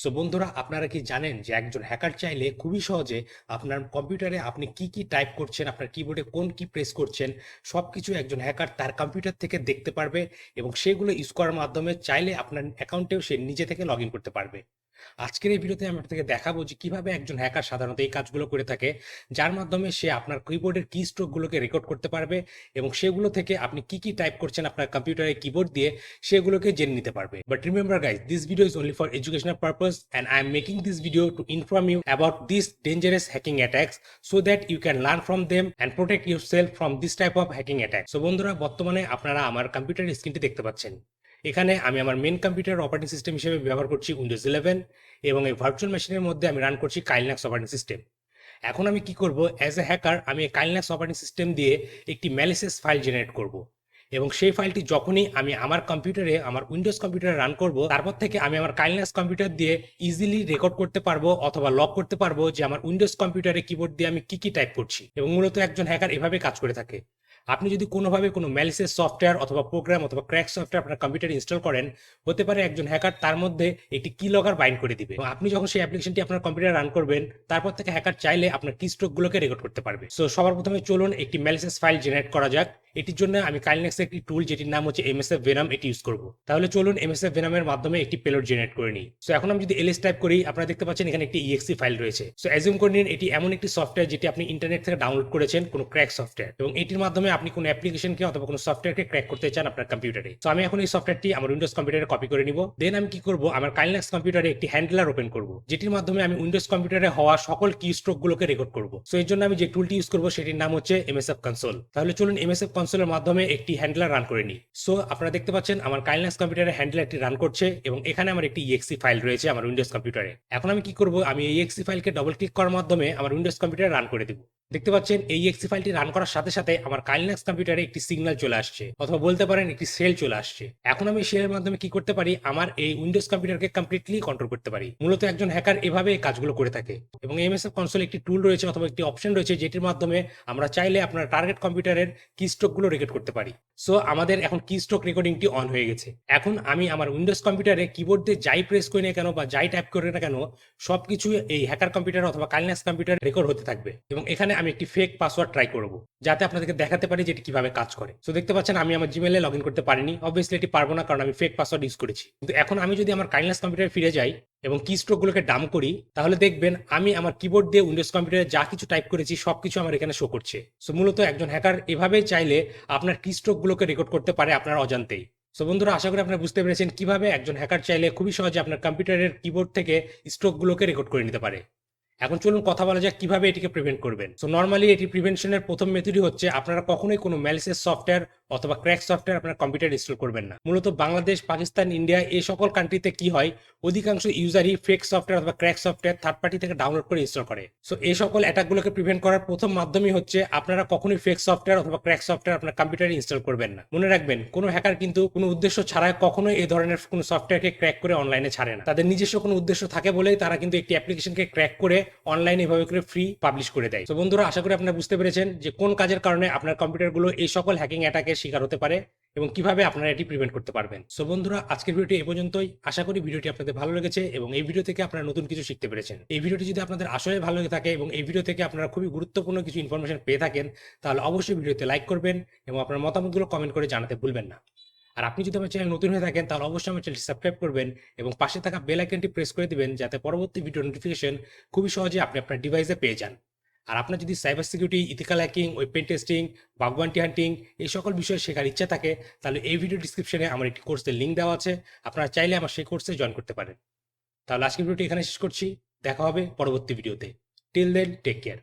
So বন্ধুরা, আপনারা কি জানেন যে একজন হ্যাকার চাইলে খুবই সহজে আপনার কম্পিউটারে আপনি কি কি টাইপ করছেন, আপনার কিবোর্ডে কোন কি প্রেস করছেন, সবকিছু একজন হ্যাকার তার কম্পিউটার থেকে দেখতে পারবে এবং সেগুলো ইউজ করার মাধ্যমে চাইলে আপনার অ্যাকাউন্টেও সে নিজে থেকে লগ ইন করতে পারবে। আজকের এই ভিডিওতে আমি আপনাদেরকে দেখাবো যে কিভাবে একজন হ্যাকার সাধারণত এই কাজগুলো করে থাকে, যার মাধ্যমে সে আপনার কিবোর্ডের কি স্ট্রোকগুলোকে রেকর্ড করতে পারবে এবং সেগুলো থেকে আপনি কি কি টাইপ করছেন আপনার কম্পিউটারের কিবোর্ড দিয়ে সেগুলোকে জেনে নিতে পারবে। But remember guys, this video is only for educational purpose and I am making this video to inform you about these dangerous hacking attacks so that you can learn from them and protect yourself from this type of hacking attack. So বন্ধুরা, বর্তমানে আপনারা আমার কম্পিউটারের স্ক্রিনটি দেখতে পাচ্ছেন। এখানে আমি আমার মেন কম্পিউটার অপারেটিং সিস্টেম হিসেবে ব্যবহার করছি উইন্ডোজ 11 এবং এই ভার্চুয়াল মেশিনের মধ্যে আমি রান করছি কাইলিনাক্স অপারেটিং সিস্টেম। এখন আমি কি করব, অ্যাজ এ হ্যাকার আমি এই কাইলিনাক্স অপারেটিং সিস্টেম দিয়ে একটি ম্যালিসিয়াস ফাইল জেনারেট করব এবং সেই ফাইলটি যখনই আমি আমার কম্পিউটারে, আমার উইন্ডোজ কম্পিউটারে রান করব, তারপর থেকে আমি আমার কাইলিনাক্স কম্পিউটার দিয়ে ইজিলি রেকর্ড করতে পারবো অথবা লক করতে পারবো যে আমার উইন্ডোজ কম্পিউটারে কিবোর্ড দিয়ে আমি কি কি টাইপ করছি। এবং মূলত একজন হ্যাকার এভাবে কাজ করে থাকে। আপনি যদি কোনোভাবে কোনো ম্যালিসিয়াস সফটওয়্যার অথবা প্রোগ্রাম অথবা ক্র্যাক সফটওয়্যার আপনার কম্পিউটারে ইনস্টল করেন, হতে পারে একজন হ্যাকার তার মধ্যে একটি কি লগার বাইন্ড করে দিবে এবং আপনি যখন সেই অ্যাপ্লিকেশনটি আপনার কম্পিউটারে রান করবেন, তারপর থেকে হ্যাকার চাইলে আপনার কি স্ট্রোকগুলোকে রেকর্ড করতে পারবে। সো সবার প্রথমে চলুন একটি ম্যালিসিয়াস ফাইল জেনারেট করা যাক। এটির জন্য আমি কাইলিনাক্সের একটি টুল যেটির নাম হচ্ছে এমএসএফ ভেনাম এটি ইউজ করব। তাহলে চলুন এমএসএফ ভেনামের মাধ্যমে একটি পেলোড জেনারেট করে নিই। সো এখন আমি যদি এলএস টাইপ করি, আপনারা দেখতে পাচ্ছেন এখানে একটি ইএক্সি ফাইল রয়েছে। সো অ্যাজিউম করে নিন এটি এমন একটি সফটওয়্যার যেটি আপনি ইন্টারনেট থেকে ডাউনলোড করেছেন, কোনো ক্র্যাক সফটওয়্যার, এবং এটির মাধ্যমে আপনি কোনো অ্যাপ্লিকেশনকে অথবা কোনো সফটওয়্যারকে ক্র্যাক করতে চান আপনার কম্পিউটারে। সো আমি এখন এই সফটওয়্যারটি আমার উইন্ডোজ কম্পিউটারে কপি করে নিব। দেন আমি কি করব, আমার কাইলিনাক্স কম্পিউটারে একটি হ্যান্ডলার ওপেন করব যেটির মাধ্যমে আমি উইন্ডোজ কম্পিউটারে হওয়া সকল কি স্ট্রোকগুলোকে রেকর্ড করব। সো এর জন্য আমি যে টুলটি ইউজ করব সেটির নাম হচ্ছে এমএসএফ কনসোল। তাহলে চলুন এমএসএফ কনসোলের মাধ্যমে একটি হ্যান্ডলার রান করে নিই। সো আপনারা দেখতে পাচ্ছেন আমার কাইলিনাক্স কম্পিউটারে হ্যান্ডলারটি রান করছে এবং এখানে আমার একটি ইএক্সি ফাইল রয়েছে আমার উইন্ডোজ কম্পিউটারে। এখন আমি কি করব, আমি এই ইএক্সি ফাইলকে ডবল ক্লিক করার মাধ্যমে আমার উইন্ডোজ কম্পিউটারে রান করে দেব। দেখতে পাচ্ছেন এই ইএক্সি ফাইলটি রান করার সাথে সাথে আমার কাইলিনাক্স কম্পিউটারে একটি সিগন্যাল চলে আসছে অথবা বলতে পারেন একটি সেল চলে আসছে। এখন আমি সেলের মাধ্যমে কি করতে পারি, আমার এই উইন্ডোজ কম্পিউটারকে কমপ্লিটলি কন্ট্রোল করতে পারি। মূলত একজন হ্যাকার এভাবে এই কাজগুলো করে থাকে। এবং এমএসএফ কনসোলে একটি টুল রয়েছে অথবা একটি অপশন রয়েছে যেটির মাধ্যমে আমরা চাইলে আপনার টার্গেট কম্পিউটারের কি স্ট্রোকগুলো রেকর্ড করতে পারি। সো আমাদের এখন কি স্ট্রোক রেকর্ডিংটি অন হয়ে গেছে। এখন আমি আমার উইন্ডোজ কম্পিউটারে কিবোর্ড দিয়ে যাই প্রেস করি না কেন বা যাই টাইপ করি না কেন, সবকিছু এই হ্যাকার কম্পিউটার অথবা কাইলিনাক্স কম্পিউটার রেকর্ড হতে থাকবে। এবং এখানে আমি একটি ফেক পাসওয়ার্ড ট্রাই করব যাতে আপনাদেরকে দেখাতে পারি যে এটি কিভাবে কাজ করে। সো দেখতে পাচ্ছেন আমি আমার জিমেইলে লগ ইন করতে পারিনি, অবভিয়াসলি এটি পারবো না কারণ আমি ফেক পাসওয়ার্ড ইউজ করেছি। কিন্তু এখন আমি যদি আমার কাইলিনাক্স কম্পিউটারে ফিরে যাই এবং কি স্ট্রোকগুলোকে ডাম করি, তাহলে দেখবেন আমি আমার কিবোর্ড দিয়ে উইন্ডোজ কম্পিউটারে যা কিছু টাইপ করেছি সবকিছু আমার এখানে শো করছে। সো মূলত একজন হ্যাকার এভাবেই চাইলে আপনার কি স্ট্রোকগুলোকে রেকর্ড করতে পারে আপনার অজান্তেই। সো বন্ধুরা, আশা করি আপনারা বুঝতে পেরেছেন কিভাবে একজন হ্যাকার চাইলে খুবই সহজে আপনার কম্পিউটারের কিবোর্ড থেকে স্ট্রোকগুলোকে রেকর্ড করে নিতে পারে। এখন চলুন কথা বলা যাক কিভাবে এটিকে প্রিভেন্ট করবেন। সো নর্মালি এটি প্রিভেনশনের প্রথম মেথডই হচ্ছে আপনারা কখনোই কোনো ম্যালিসিয়াস সফটওয়্যার অথবা ক্র্যাক সফটওয়্যার আপনার কম্পিউটার ইনস্টল করবেন না। মূলত বাংলাদেশ, পাকিস্তান, ইন্ডিয়া এই সকল কান্ট্রিতে কি হয়, অধিকাংশ ইউজারই ফেক সফটওয়্যার অথবা ক্র্যাক সফটওয়্যার থার্ড পার্টি থেকে ডাউনলোড করে ইনস্টল করে। সো এই সকল অ্যাটাকগুলোকে প্রিভেন্ট করার প্রথম মাধ্যমই হচ্ছে আপনারা কখনোই ফেক সফটওয়্যার অথবা ক্র্যাক সফটওয়্যার আপনার কম্পিউটারে ইনস্টল করবেন না। মনে রাখবেন, কোনো হ্যাকার কিন্তু কোনো উদ্দেশ্য ছাড়াই কখনোই এই ধরনের কোনো সফটওয়্যারকে ক্র্যাক করে অনলাইনে ছাড়ে না। তাদের নিজস্ব কোনো উদ্দেশ্য থাকে বলেই তারা কিন্তু একটি অ্যাপ্লিকেশনকে ক্র্যাক করে অনলাইনে এভাবে করে ফ্রি পাবলিশ করে দেয়। তো বন্ধুরা, আশা করি আপনারা বুঝতে পেরেছেন যে কোন কাজের কারণে আপনার কম্পিউটারগুলো এই সকল হ্যাকিং অ্যাটাকের শিকার হতে পারে এবং কিভাবে আপনারা এটি প্রিভেন্ট করতে পারবেন। সো বন্ধুরা, আজকের ভিডিওটি এই পর্যন্তই। আশা করি ভিডিওটি আপনাদের ভালো লেগেছে এবং এই ভিডিও থেকে আপনারা নতুন কিছু শিখতে পেরেছেন। এই ভিডিওটি যদি আপনাদের আসলে ভালো লেগে থাকে এবং এই ভিডিও থেকে আপনারা খুবই গুরুত্বপূর্ণ কিছু ইনফরমেশন পেয়ে থাকেন, তাহলে অবশ্যই ভিডিওতে লাইক করবেন এবং আপনার মতামতগুলো কমেন্ট করে জানাতে ভুলবেন না। আর আপনি যদি আমার চ্যানেল নতুন হয়ে থাকেন তাহলে অবশ্যই আমার চ্যানেলটি সাবস্ক্রাইব করবেন এবং পাশে থাকা বেল আইকনটি প্রেস করে দিবেন যাতে পরবর্তী ভিডিও নোটিফিকেশন খুবই সহজে আপনি আপনার ডিভাইসে পেয়ে যান। আর আপনার যদি cyber security, ethical hacking, web pen testing, bug bounty hunting এই সকল বিষয়ে শেখার ইচ্ছা থাকে, তাহলে এই ভিডিও ডিসক্রিপশনে আমার একটি কোর্সের লিঙ্ক দেওয়া আছে, আপনারা চাইলে আমার সেই কোর্সে জয়েন করতে পারেন। তাহলে আজকের ভিডিওটি এখানে শেষ করছি, দেখা হবে পরবর্তী ভিডিওতে। Till then, take care.